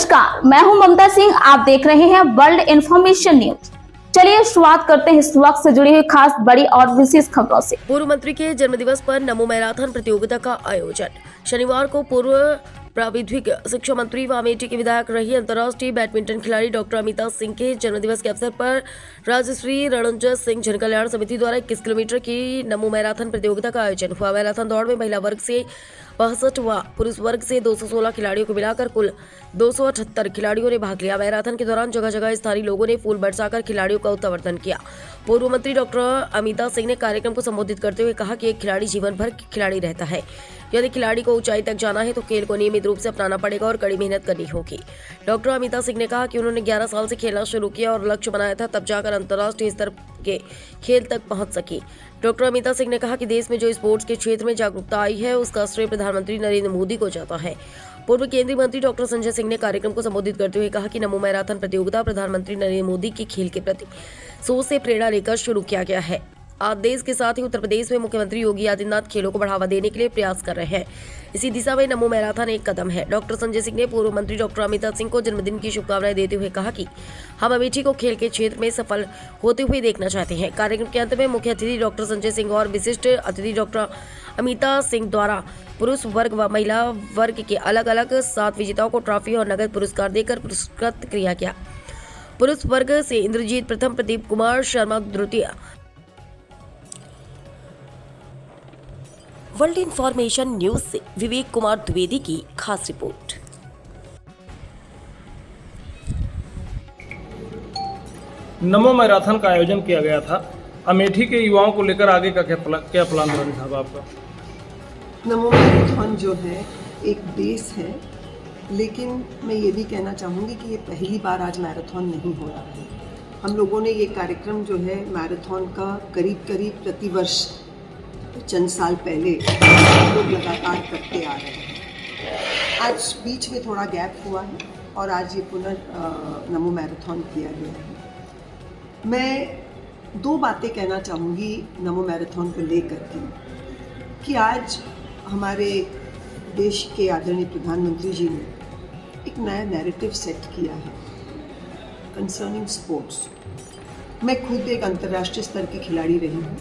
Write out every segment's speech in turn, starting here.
नमस्कार, मैं हूं ममता सिंह। आप देख रहे हैं वर्ल्ड इंफॉर्मेशन न्यूज। चलिए शुरुआत करते हैं इस वक्त से जुड़ी हुई खास बड़ी और विशेष खबरों से। पूर्व मंत्री के जन्मदिवस पर नमो मैराथन प्रतियोगिता का आयोजन। शनिवार को पूर्व प्राविधिक शिक्षा मंत्री व अमेठी के विधायक रही अंतर्राष्ट्रीय बैडमिंटन खिलाड़ी डॉक्टर अमिता सिंह के जन्मदिवस के अवसर पर राजश्री रणंजन सिंह जन कल्याण समिति द्वारा 21 किलोमीटर की नमो मैराथन प्रतियोगिता का आयोजन हुआ। मैराथन दौड़ में महिला वर्ग से 62 व पुरुष वर्ग से 216 खिलाड़ियों को मिलाकर कुल 278 खिलाड़ियों ने भाग लिया। मैराथन के दौरान जगह जगह स्थानीय लोगों ने फूल बरसाकर खिलाड़ियों का उत्तवर्धन किया। पूर्व मंत्री डॉक्टर अमिता सिंह ने कार्यक्रम को संबोधित करते हुए कहा कि एक खिलाड़ी जीवन भर खिलाड़ी रहता है। यदि खिलाड़ी को ऊंचाई तक जाना है तो खेल को नियमित रूप से अपनाना पड़ेगा और कड़ी मेहनत करनी होगी। डॉक्टर अमिता सिंह ने कहा कि उन्होंने 11 साल से खेलना शुरू किया और लक्ष्य बनाया था, तब जाकर अंतर्राष्ट्रीय स्तर के खेल तक पहुंच सकी। डॉक्टर अमिता सिंह ने कहा कि देश में जो स्पोर्ट्स के क्षेत्र में जागरूकता आई है उसका श्रेय प्रधानमंत्री नरेंद्र मोदी को जाता है। पूर्व केंद्रीय मंत्री डॉक्टर संजय सिंह ने कार्यक्रम को संबोधित करते हुए कहा कि नमो मैराथन प्रतियोगिता प्रधानमंत्री नरेंद्र मोदी की खेल के प्रति सोच से प्रेरणा लेकर शुरू किया गया है। आज देश के साथ ही उत्तर प्रदेश में मुख्यमंत्री योगी आदित्यनाथ खेलों को बढ़ावा देने के लिए प्रयास कर रहे हैं। इसी दिशा में नमो मैराथन एक कदम है। डॉक्टर संजय सिंह ने पूर्व मंत्री डॉक्टर अमिता सिंह को जन्मदिन की शुभकामनाएं देते हुए कहा कि हम अमेठी को खेल के क्षेत्र में सफल होते हुए देखना चाहते हैं। कार्यक्रम के अंत में मुख्य अतिथि डॉक्टर संजय सिंह और विशिष्ट अतिथि डॉक्टर अमिता सिंह द्वारा पुरुष वर्ग व महिला वर्ग के अलग अलग 7 विजेताओं को ट्रॉफी और नगद पुरस्कार देकर पुरस्कृत किया गया। पुरुष वर्ग से इंद्रजीत प्रथम, प्रदीप कुमार शर्मा द्वितीय। वर्ल्ड इंफॉर्मेशन न्यूज से विवेक कुमार द्विवेदी की खास रिपोर्ट। नमो मैराथन का आयोजन किया गया था। अमेठी के युवाओं को लेकर आगे का क्या प्लान है साहब आपका? नमो मैराथन जो है एक बेस है, लेकिन मैं ये भी कहना चाहूँगी कि ये पहली बार आज मैराथन नहीं हो रहा है। हम लोगों ने ये कार्यक्रम जो है मैराथन का करीब प्रतिवर्ष चंद साल पहले लोग लगातार करते आ रहे हैं। आज बीच में थोड़ा गैप हुआ है और आज ये नमो मैराथन किया गया है। मैं 2 बातें कहना चाहूँगी नमो मैराथन को लेकर के कि आज हमारे देश के आदरणीय प्रधानमंत्री जी ने एक नया नैरेटिव सेट किया है कंसर्निंग स्पोर्ट्स। मैं खुद एक अंतर्राष्ट्रीय स्तर की खिलाड़ी रही हूँ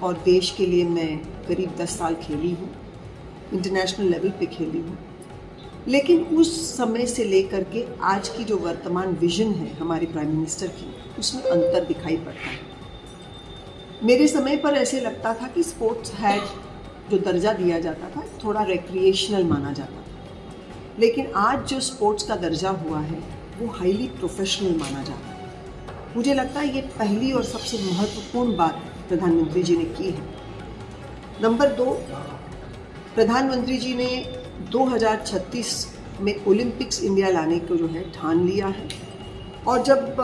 और देश के लिए मैं करीब 10 साल खेली हूँ, इंटरनेशनल लेवल पे खेली हूँ। लेकिन उस समय से लेकर के आज की जो वर्तमान विजन है हमारे प्राइम मिनिस्टर की, उसमें अंतर दिखाई पड़ता है। मेरे समय पर ऐसे लगता था कि स्पोर्ट्स हैड जो दर्जा दिया जाता था थोड़ा रिक्रिएशनल माना जाता था, लेकिन आज जो स्पोर्ट्स का दर्जा हुआ है वो हाईली प्रोफेशनल माना जाता है। मुझे लगता है ये पहली और सबसे महत्वपूर्ण बात प्रधानमंत्री जी ने की है। नंबर 2, प्रधानमंत्री जी ने 2036 में ओलंपिक्स इंडिया लाने को जो है ठान लिया है और जब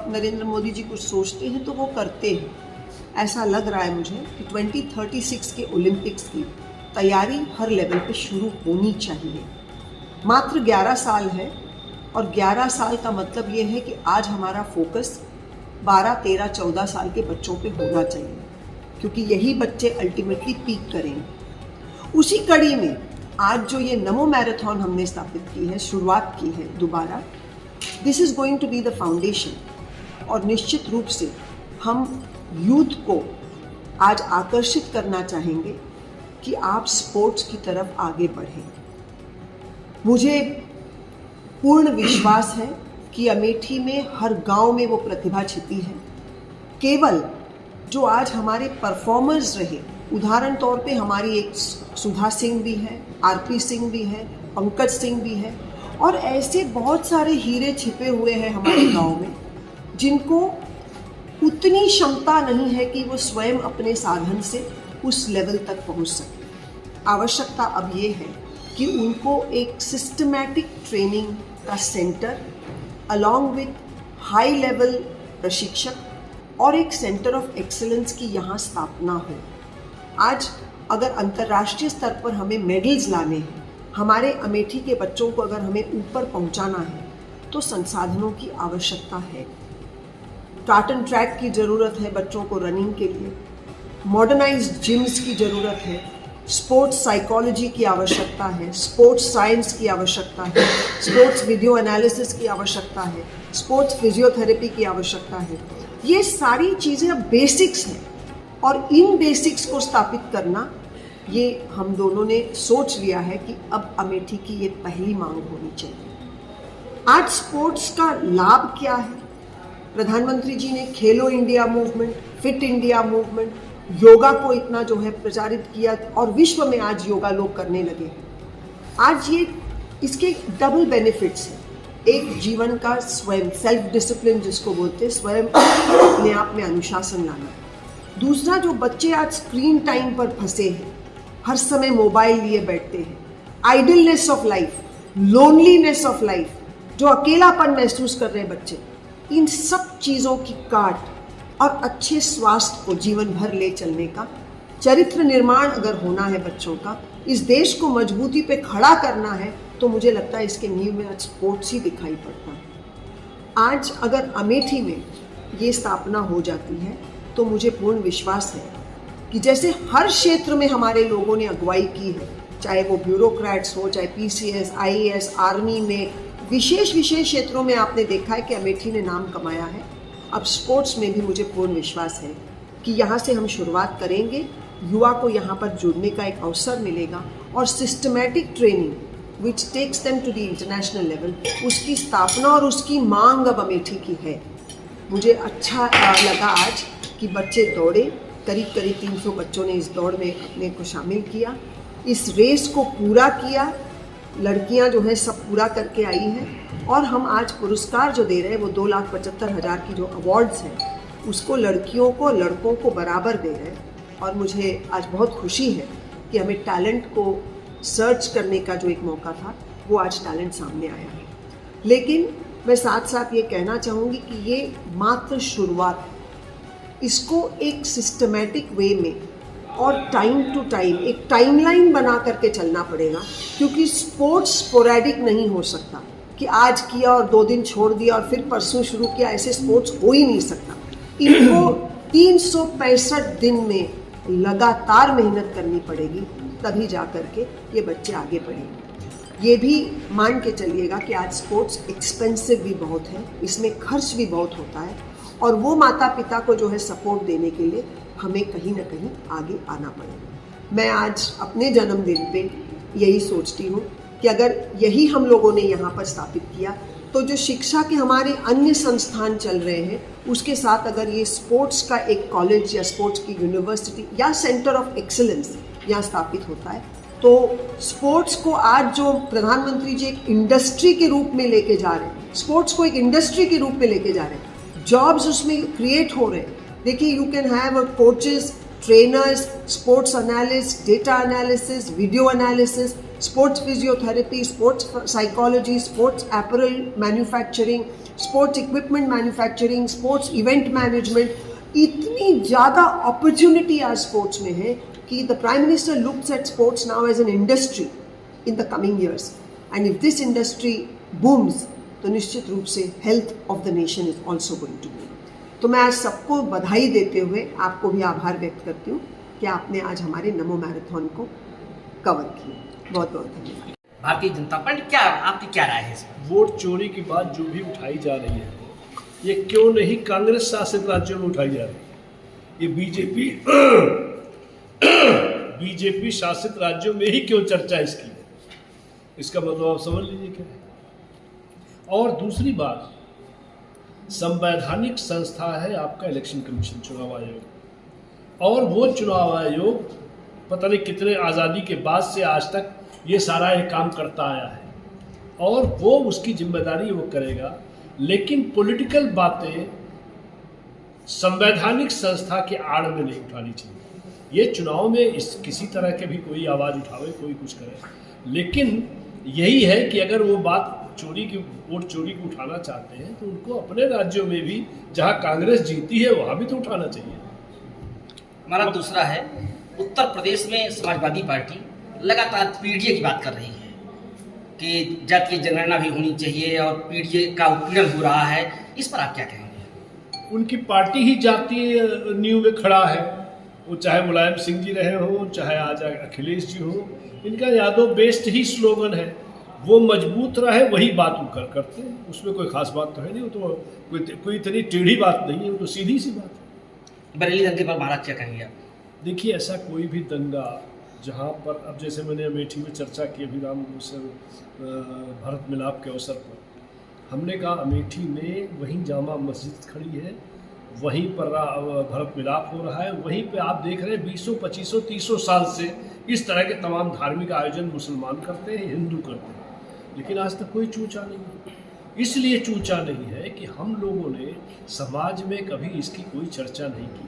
नरेंद्र मोदी जी कुछ सोचते हैं तो वो करते हैं। ऐसा लग रहा है मुझे कि 2036 के ओलंपिक्स की तैयारी हर लेवल पे शुरू होनी चाहिए। मात्र 11 साल है और 11 साल का मतलब ये है कि आज हमारा फोकस 12, 13, 14 साल के बच्चों पे होना चाहिए, क्योंकि यही बच्चे अल्टीमेटली पीक करेंगे। उसी कड़ी में आज जो ये नमो मैराथन हमने स्थापित की है, शुरुआत की है दोबारा, this is going to be the foundation. और निश्चित रूप से हम यूथ को आज आकर्षित करना चाहेंगे कि आप स्पोर्ट्स की तरफ आगे बढ़ें। मुझे पूर्ण विश्वास है कि अमेठी में हर गांव में वो प्रतिभा छिपी है। केवल जो आज हमारे परफॉर्मर्स रहे, उदाहरण तौर पे हमारी एक सुधा सिंह भी है, आरपी सिंह भी है, पंकज सिंह भी है और ऐसे बहुत सारे हीरे छिपे हुए हैं हमारे गांव में जिनको उतनी क्षमता नहीं है कि वो स्वयं अपने साधन से उस लेवल तक पहुंच सके। आवश्यकता अब ये है कि उनको एक सिस्टमैटिक ट्रेनिंग का centre along with high level प्रशिक्षक और एक सेंटर ऑफ एक्सीलेंस की यहाँ स्थापना हो। आज अगर अंतर्राष्ट्रीय स्तर पर हमें मेडल्स लाने हैं, हमारे अमेठी के बच्चों को अगर हमें ऊपर पहुँचाना है तो संसाधनों की आवश्यकता है। टार्टन ट्रैक की ज़रूरत है बच्चों को रनिंग के लिए, मॉडर्नाइज्ड जिम्स की ज़रूरत है, स्पोर्ट्स साइकोलॉजी की आवश्यकता है, स्पोर्ट्स साइंस की आवश्यकता है, स्पोर्ट्स वीडियो एनालिसिस की आवश्यकता है, स्पोर्ट्स फिजियोथेरेपी की आवश्यकता है। ये सारी चीज़ें अब बेसिक्स हैं और इन बेसिक्स को स्थापित करना ये हम दोनों ने सोच लिया है कि अब अमेठी की ये पहली मांग होनी चाहिए। आज स्पोर्ट्स का लाभ क्या है? प्रधानमंत्री जी ने खेलो India movement, fit India movement, yoga को इतना जो है प्रचारित किया और विश्व में आज योगा लोग करने लगे हैं। आज ये इसके डबल बेनिफिट्स हैं। एक जीवन का स्वयं सेल्फ डिसिप्लिन जिसको बोलते हैं, स्वयं अपने आप में अनुशासन लाना। दूसरा, जो बच्चे आज स्क्रीन टाइम पर फंसे हैं, हर समय मोबाइल लिए बैठते हैं, idleness of life, loneliness of life, जो अकेलापन महसूस कर रहे हैं बच्चे, इन सब चीज़ों की काट और अच्छे स्वास्थ्य को जीवन भर ले चलने का चरित्र निर्माण अगर होना है बच्चों का, इस देश को मजबूती पे खड़ा करना है, तो मुझे लगता है इसके नींव में आज स्पोर्ट्स ही दिखाई पड़ता है। आज अगर अमेठी में ये स्थापना हो जाती है तो मुझे पूर्ण विश्वास है कि जैसे हर क्षेत्र में हमारे लोगों ने अगुवाई की है, चाहे वो ब्यूरोक्रेट्स हो, चाहे पीसीएस, आईएएस, आर्मी में, विशेष क्षेत्रों में आपने देखा है कि अमेठी ने नाम कमाया है। अब स्पोर्ट्स में भी मुझे पूर्ण विश्वास है कि यहाँ से हम शुरुआत करेंगे, युवा को यहाँ पर जुड़ने का एक अवसर मिलेगा और systematic training which takes them to the international level, उसकी स्थापना और उसकी मांग अब अमेठी की है। मुझे अच्छा लगा आज कि बच्चे दौड़े, करीब 300 बच्चों ने इस दौड़ में अपने को शामिल किया, इस रेस को पूरा किया। लड़कियां जो है सब पूरा करके आई हैं और हम आज पुरस्कार जो दे रहे हैं वो 2,75,000 की जो अवार्ड्स हैं उसको लड़कियों को लड़कों को बराबर दे रहे हैं। और मुझे आज बहुत खुशी है कि हमें टैलेंट को सर्च करने का जो एक मौका था वो आज टैलेंट सामने आया है। लेकिन मैं साथ साथ ये कहना चाहूँगी कि ये मात्र शुरुआत है, इसको एक सिस्टमैटिक वे में और टाइम टू टाइम एक टाइमलाइन बना करके चलना पड़ेगा, क्योंककि स्पोर्ट्स स्पोरेडिक नहीं हो सकता कि आज किया और 2 दिन छोड़ दिया और फिर परसों शुरू किया, ऐसे स्पोर्ट्स हो ही नहीं सकता। इनको 365 दिन में लगातार मेहनत करनी पड़ेगी, तभी जा कर के ये बच्चे आगे बढ़ेंगे। ये भी मान के चलिएगा कि आज स्पोर्ट्स एक्सपेंसिव भी बहुत है, इसमें खर्च भी बहुत होता है और वो माता पिता को जो है सपोर्ट देने के लिए हमें कहीं ना कहीं आगे आना पड़ेगा। मैं आज अपने जन्मदिन पे यही सोचती हूँ कि अगर यही हम लोगों ने यहाँ पर स्थापित किया तो जो शिक्षा के हमारे अन्य संस्थान चल रहे हैं उसके साथ अगर ये स्पोर्ट्स का एक कॉलेज या स्पोर्ट्स की यूनिवर्सिटी या सेंटर ऑफ एक्सीलेंस यहाँ स्थापित होता है, तो स्पोर्ट्स को आज जो प्रधानमंत्री जी एक इंडस्ट्री के रूप में लेके जा रहे हैं, स्पोर्ट्स को एक इंडस्ट्री के रूप में लेके जा रहे हैं, जॉब्स उसमें क्रिएट हो रहे हैं। देखिए, you can have coaches, trainers, sports analyst, data analysis, video analysis, sports physiotherapy, sports psychology, sports apparel manufacturing, sports equipment manufacturing, sports event management. इतनी ज़्यादा अपॉर्चुनिटी आज स्पोर्ट्स में है कि the prime minister looks at sports now as an industry in the coming years, and if this industry booms तो निश्चित रूप से health of the nation is also going to boom. तो मैं आज सबको बधाई देते हुए आपको भी आभार व्यक्त करती हूँ कि आपने आज हमारे नमो मैराथन को कवर किया। बहुत बहुत धन्यवाद। भारतीय जनता पार्टी क्या, आपकी क्या राय है इसमें? वोट चोरी की बात जो भी उठाई जा रही है, ये क्यों नहीं कांग्रेस शासित राज्यों में उठाई जा रही है? ये बीजेपी शासित राज्यों में ही क्यों चर्चा इसकी? इसका मतलब आप समझ लीजिए क्या है। और दूसरी बात, संवैधानिक संस्था है आपका इलेक्शन कमीशन, चुनाव आयोग, और वो चुनाव आयोग पता नहीं कितने आज़ादी के बाद से आज तक ये सारा ये काम करता आया है और वो उसकी जिम्मेदारी वो करेगा। लेकिन पॉलिटिकल बातें संवैधानिक संस्था के आड़ में नहीं उठानी चाहिए। ये चुनाव में किसी तरह के भी कोई आवाज़ उठावे, कोई कुछ करे, लेकिन यही है कि अगर वो बात वोट चोरी को उठाना चाहते हैं तो उनको अपने राज्यों में भी जहां कांग्रेस जीती है वहां भी तो उठाना चाहिए। हमारा दूसरा है, उत्तर प्रदेश में समाजवादी पार्टी लगातार पीडीए की बात कर रही है कि जातीय जनगणना भी होनी चाहिए और पीडीए का उत्पीड़न हो रहा है, इस पर आप क्या कहेंगे? उनकी पार्टी ही जातीय नींव में खड़ा है वो चाहे मुलायम सिंह जी रहे हों, चाहे आज अखिलेश जी हों, इनका यादव बेस्ड ही स्लोगन है। वो मजबूत रहे वही बात वो करते हैं, उसमें कोई खास बात तो है नहीं। वो तो कोई इतनी टेढ़ी बात नहीं है, वो तो सीधी सी बात है। बरेली दंगे पर महाराज क्या कहेंगे आप? देखिए, ऐसा कोई भी दंगा जहाँ पर, अब जैसे मैंने अमेठी में चर्चा की अभी राम भरत मिलाप के अवसर पर, हमने कहा अमेठी में वहीं जामा मस्जिद खड़ी है, वहीं पर भरत मिलाप हो रहा है, वहीं पे आप देख रहे हैं 20, 25, 30 साल से इस तरह के तमाम धार्मिक आयोजन मुसलमान करते हैं, हिंदू करते हैं, लेकिन आज तक कोई चूचा नहीं। इसलिए चूचा नहीं है कि हम लोगों ने समाज में कभी इसकी कोई चर्चा नहीं की।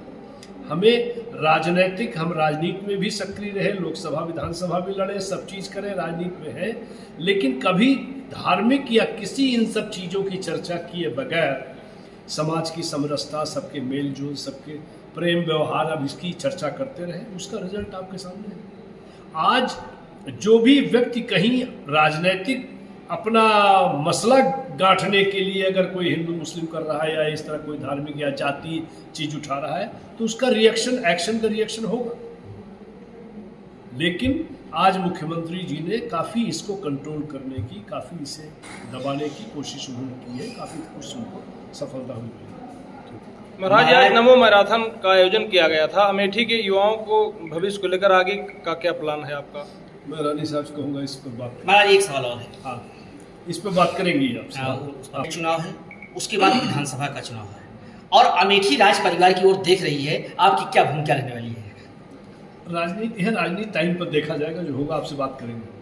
हमें राजनीतिक, हम राजनीति में भी सक्रिय रहे, लोकसभा विधानसभा भी लड़े, सब चीज़ करें, राजनीति में है, लेकिन कभी धार्मिक या किसी इन सब चीज़ों की चर्चा किए बगैर समाज की समरसता, सबके मेल जोल, सबके प्रेम व्यवहार, अब इसकी चर्चा करते रहे, उसका रिजल्ट आपके सामने है। आज जो भी व्यक्ति कहीं राजनीतिक अपना मसला गांठने के लिए अगर कोई हिंदू मुस्लिम कर रहा है या इस तरह कोई धार्मिक या जाति चीज उठा रहा है, तो उसका रिएक्शन, एक्शन का रिएक्शन होगा। लेकिन आज मुख्यमंत्री जी ने काफ़ी इसको कंट्रोल करने की, काफ़ी इसे दबाने की कोशिश उन्होंने की है, काफ़ी कुछ उनको सफलता हुई है। महाराज, आज नमो मैराथन का आयोजन किया गया था। अमेठी के युवाओं को भविष्य को लेकर आगे का क्या प्लान है आपका? मैं रानी साहब से कहूँगा इस पर बात। महाराज एक सवाल और है। हाँ, इस पर बात करेंगे आपसे। चुनाव है, उसके बाद विधानसभा का चुनाव है, और अमेठी राज परिवार की ओर देख रही है, आपकी क्या भूमिका रहने वाली है? राजनीति है, राजनीति टाइम पर देखा जाएगा, जो होगा आपसे बात करेंगे।